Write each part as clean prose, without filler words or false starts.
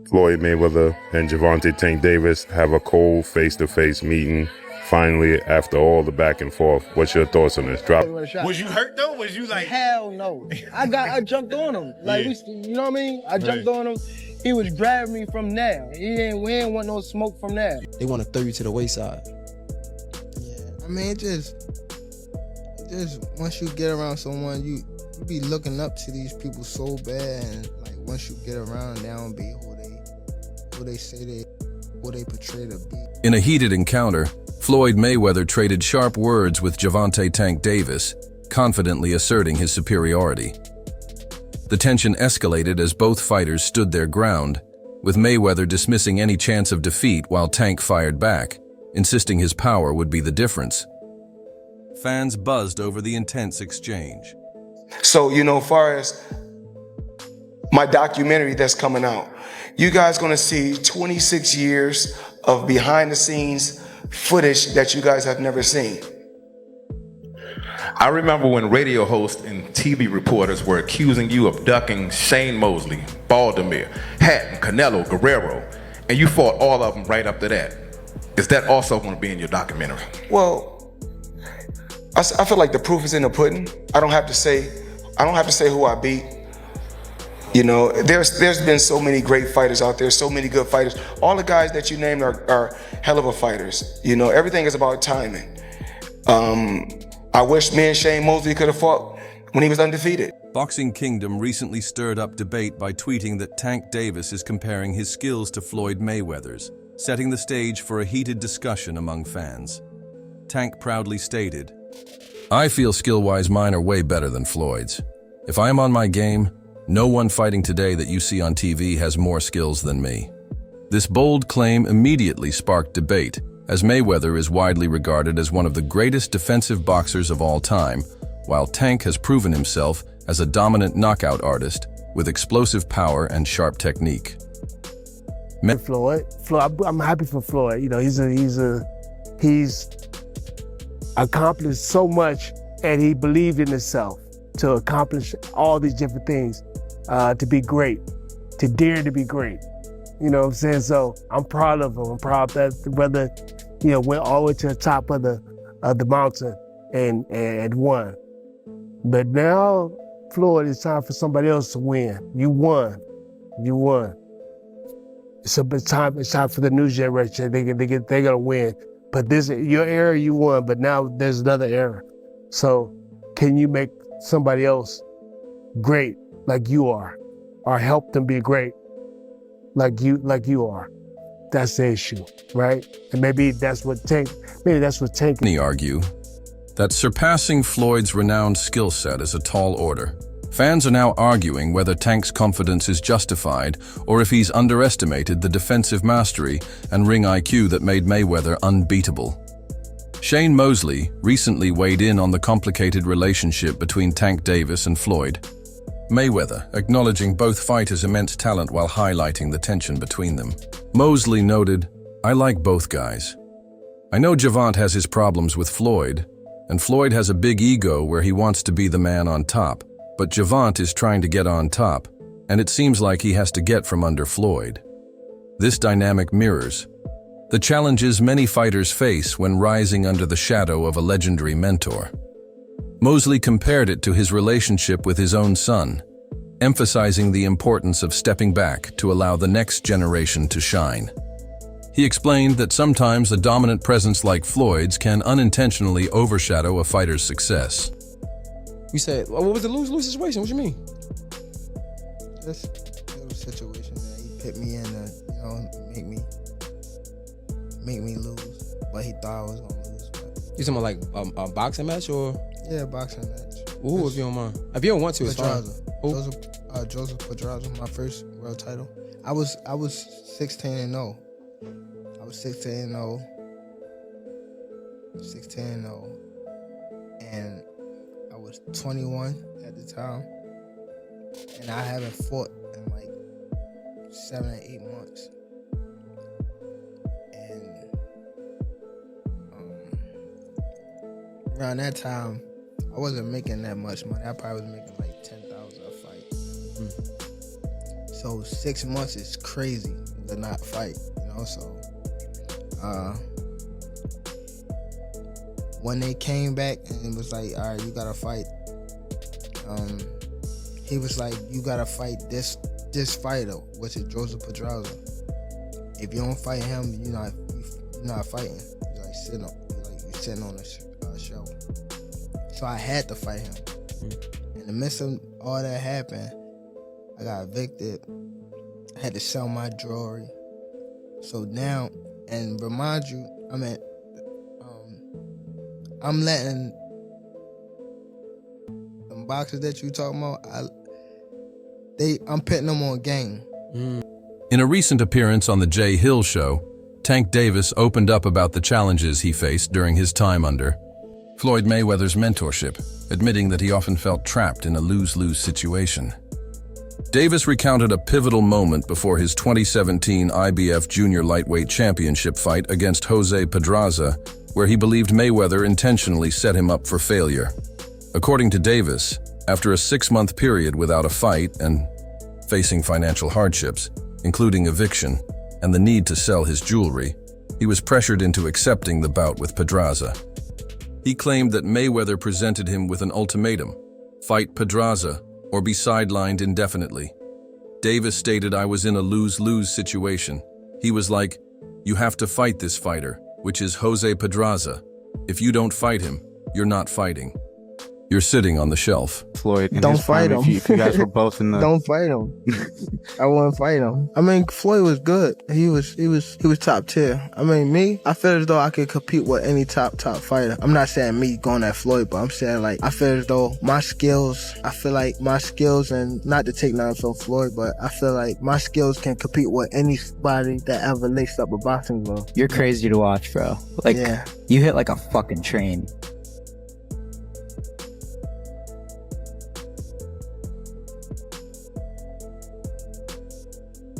Floyd Mayweather and Gervonta Tank Davis have a cold face-to-face meeting. Finally, after all the back and forth, what's your thoughts on this? Drop. Was you hurt though? Was you like? Hell no. I jumped on him. Like Yeah. you know what I mean? I jumped on him. He was grabbing me from there. We ain't want no smoke from there. They want to throw you to the wayside. Yeah, I mean, it just once you get around someone, you be looking up to these people so bad, and like once you get around, they don't be who they say who they portray to be. In a heated encounter, Floyd Mayweather traded sharp words with Gervonta Tank Davis, confidently asserting his superiority. The tension escalated as both fighters stood their ground, with Mayweather dismissing any chance of defeat while Tank fired back, insisting his power would be the difference. Fans buzzed over the intense exchange. So, far as my documentary that's coming out, you guys gonna see 26 years of behind the scenes footage that you guys have never seen. I remember when radio hosts and TV reporters were accusing you of ducking Shane Mosley, Baldomir, Hatton, Canelo, Guerrero, and you fought all of them right after that. Is that also going to be in your documentary? Well, I feel like the proof is in the pudding. I don't have to say who I beat. There's been so many great fighters out there, so many good fighters. All the guys that you named are hell of a fighters. Everything is about timing. I wish me and Shane Mosley could have fought when he was undefeated. Boxing Kingdom recently stirred up debate by tweeting that Tank Davis is comparing his skills to Floyd Mayweather's, setting the stage for a heated discussion among fans. Tank proudly stated, "I feel skill-wise mine are way better than Floyd's. If I am on my game, no one fighting today that you see on TV has more skills than me." This bold claim immediately sparked debate, as Mayweather is widely regarded as one of the greatest defensive boxers of all time, while Tank has proven himself as a dominant knockout artist with explosive power and sharp technique. Floyd, I'm happy for Floyd. He's accomplished so much, and he believed in himself to accomplish all these different things, to be great, to dare to be great. You know what I'm saying? So I'm proud of him. I'm proud that brother, went all the way to the top of the mountain and won. But now, Floyd, it's time for somebody else to win. You won. So it's time for the new generation. They're gonna win. But your era, you won. But now there's another era. So can you make somebody else great like you are, or help them be great like you are? That's the issue, right? And maybe that's what Tank. Many argue that surpassing Floyd's renowned skill set is a tall order. Fans are now arguing whether Tank's confidence is justified or if he's underestimated the defensive mastery and ring IQ that made Mayweather unbeatable. Shane Mosley recently weighed in on the complicated relationship between Tank Davis and Floyd Mayweather, acknowledging both fighters' immense talent while highlighting the tension between them. Mosley noted, "I like both guys. I know Gervonta has his problems with Floyd, and Floyd has a big ego where he wants to be the man on top, but Gervonta is trying to get on top, and it seems like he has to get from under Floyd. This dynamic mirrors the challenges many fighters face when rising under the shadow of a legendary mentor." Mosley compared it to his relationship with his own son, emphasizing the importance of stepping back to allow the next generation to shine. He explained that sometimes a dominant presence like Floyd's can unintentionally overshadow a fighter's success. You said, what was the lose-lose situation? What you mean? This little situation that he put me in to, make me lose, but he thought I was gonna lose. But You talking about like a boxing match or? yeah, boxing match. Ooh, if you don't mind. If you don't want to, it's fine. Pedraza. Joseph Pedraza, my first world title. I was 16-0. I was 16-0. 16-0. And I was 21 at the time. And I haven't fought in like 7 or 8 months. And around that time, I wasn't making that much money. I probably was making like $10,000 a fight. So So 6 months is crazy to not fight, you know. So when they came back and it was like, all right, you gotta fight. He was like, you gotta fight this fighter, which is Joseph Pedraza. If you don't fight him, you're not fighting. You're like sitting on a show. So I had to fight him. In the midst of all that happened, I got evicted. I had to sell my jewelry. So now, and remind you, I'm letting them boxers that you talking about, I'm putting them on game. In a recent appearance on the Jay Hill Show, Tank Davis opened up about the challenges he faced during his time under Floyd Mayweather's mentorship, admitting that he often felt trapped in a lose-lose situation. Davis recounted a pivotal moment before his 2017 IBF Junior Lightweight Championship fight against Jose Pedraza, where he believed Mayweather intentionally set him up for failure. According to Davis, after a 6-month period without a fight and facing financial hardships, including eviction and the need to sell his jewelry, he was pressured into accepting the bout with Pedraza. He claimed that Mayweather presented him with an ultimatum: fight Pedraza or be sidelined indefinitely. Davis stated, "I was in a lose-lose situation. He was like, you have to fight this fighter, which is Jose Pedraza. If you don't fight him, you're not fighting. You're sitting on the shelf." Floyd, in Don't his prime, fight him. if you guys were both in the... Don't fight him. I wouldn't fight him. I mean, Floyd was good. He was top tier. I mean, me, I feel as though I could compete with any top fighter. I'm not saying me going at Floyd, but I'm saying like, I feel as though my skills, and not to take nothing from Floyd, but I feel like my skills can compete with anybody that ever laced up a boxing glove. You're crazy to watch, bro. Like, Yeah. you hit like a fucking train.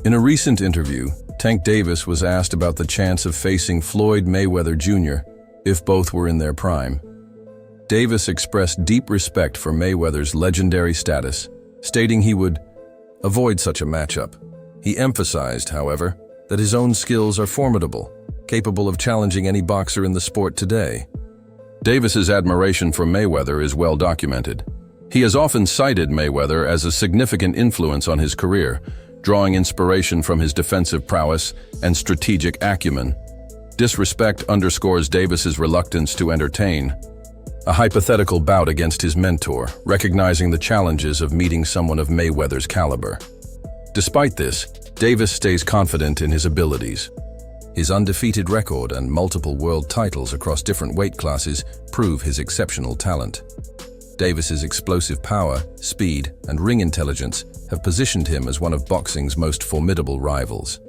In a recent interview, Tank Davis was asked about the chance of facing Floyd Mayweather Jr. if both were in their prime. Davis expressed deep respect for Mayweather's legendary status, stating he would avoid such a matchup. He emphasized, however, that his own skills are formidable, capable of challenging any boxer in the sport today. Davis's admiration for Mayweather is well documented. He has often cited Mayweather as a significant influence on his career, drawing inspiration from his defensive prowess and strategic acumen. Disrespect underscores Davis's reluctance to entertain a hypothetical bout against his mentor, recognizing the challenges of meeting someone of Mayweather's caliber. Despite this, Davis stays confident in his abilities. His undefeated record and multiple world titles across different weight classes prove his exceptional talent. Davis's explosive power, speed, and ring intelligence have positioned him as one of boxing's most formidable rivals.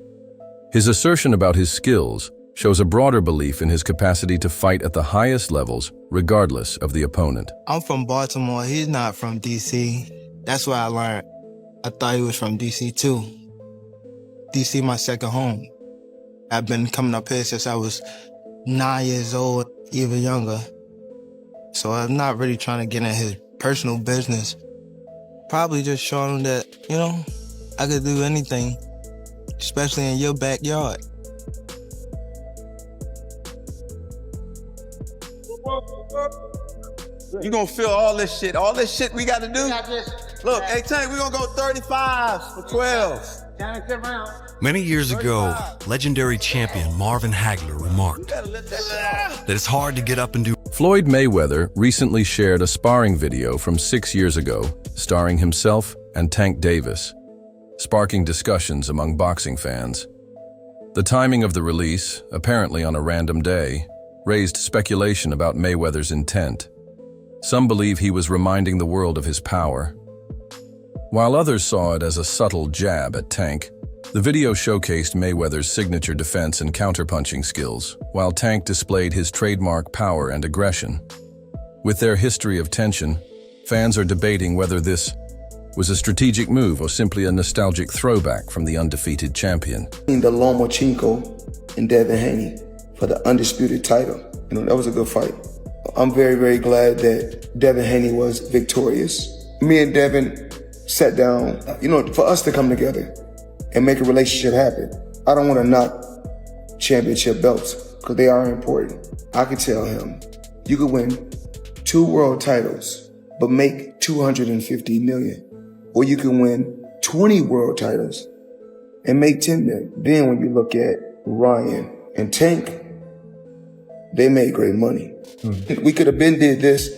His assertion about his skills shows a broader belief in his capacity to fight at the highest levels, regardless of the opponent. I'm from Baltimore. He's not from DC. That's what I learned. I thought he was from DC too. DC my second home. I've been coming up here since I was 9 years old, even younger. So I'm not really trying to get in his personal business. Probably just showing him that, you know, I could do anything, especially in your backyard. You gonna feel all this shit we gotta do? Look, hey Tank, we gonna go 35 for 12. Many years ago, legendary champion Marvin Hagler remarked that it's hard to get up and do. Floyd Mayweather recently shared a sparring video from 6 years ago, starring himself and Tank Davis, sparking discussions among boxing fans. The timing of the release, apparently on a random day, raised speculation about Mayweather's intent. Some believe he was reminding the world of his power, while others saw it as a subtle jab at Tank. The video showcased Mayweather's signature defense and counterpunching skills, while Tank displayed his trademark power and aggression. With their history of tension, fans are debating whether this was a strategic move or simply a nostalgic throwback from the undefeated champion. The Lomachenko and Devin Haney for the undisputed title. You know, that was a good fight. I'm very, very glad that Devin Haney was victorious. Me and Devin sat down, you know, for us to come together. and make a relationship happen. I don't want to knock championship belts because they are important. I could tell him, you could win 2 world titles, but make $250 million. Or you can win 20 world titles and make $10 million. Then when you look at Ryan and Tank, they made great money. We could have been did this,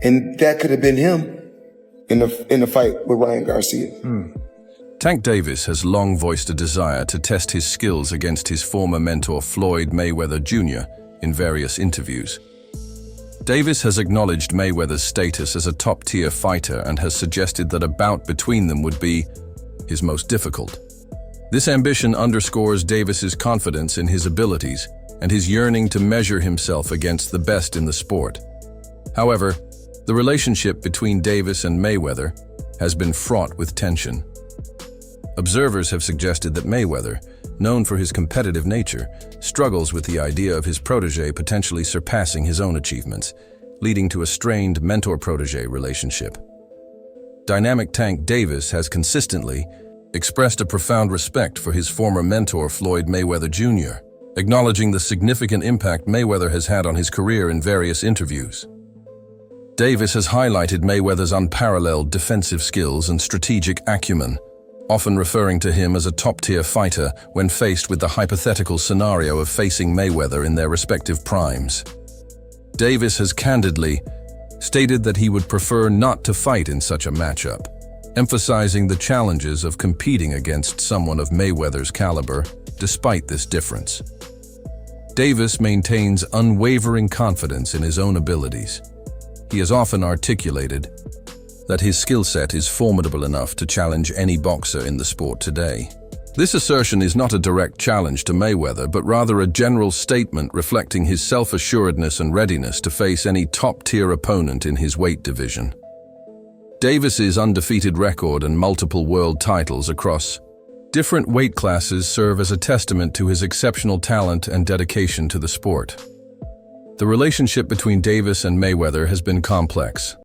and that could have been him in the fight with Ryan Garcia. Tank Davis has long voiced a desire to test his skills against his former mentor Floyd Mayweather Jr. in various interviews. Davis has acknowledged Mayweather's status as a top-tier fighter and has suggested that a bout between them would be his most difficult. This ambition underscores Davis's confidence in his abilities and his yearning to measure himself against the best in the sport. However, the relationship between Davis and Mayweather has been fraught with tension. Observers have suggested that Mayweather, known for his competitive nature, struggles with the idea of his protégé potentially surpassing his own achievements, leading to a strained mentor-protégé relationship. Dynamic Tank Davis has consistently expressed a profound respect for his former mentor Floyd Mayweather Jr., acknowledging the significant impact Mayweather has had on his career in various interviews. Davis has highlighted Mayweather's unparalleled defensive skills and strategic acumen, often referring to him as a top-tier fighter when faced with the hypothetical scenario of facing Mayweather in their respective primes. Davis has candidly stated that he would prefer not to fight in such a matchup, emphasizing the challenges of competing against someone of Mayweather's caliber despite this difference. Davis maintains unwavering confidence in his own abilities. He has often articulated that his skill set is formidable enough to challenge any boxer in the sport today. This assertion is not a direct challenge to Mayweather, but rather a general statement reflecting his self-assuredness and readiness to face any top-tier opponent in his weight division. Davis's undefeated record and multiple world titles across different weight classes serve as a testament to his exceptional talent and dedication to the sport. The relationship between Davis and Mayweather has been complex,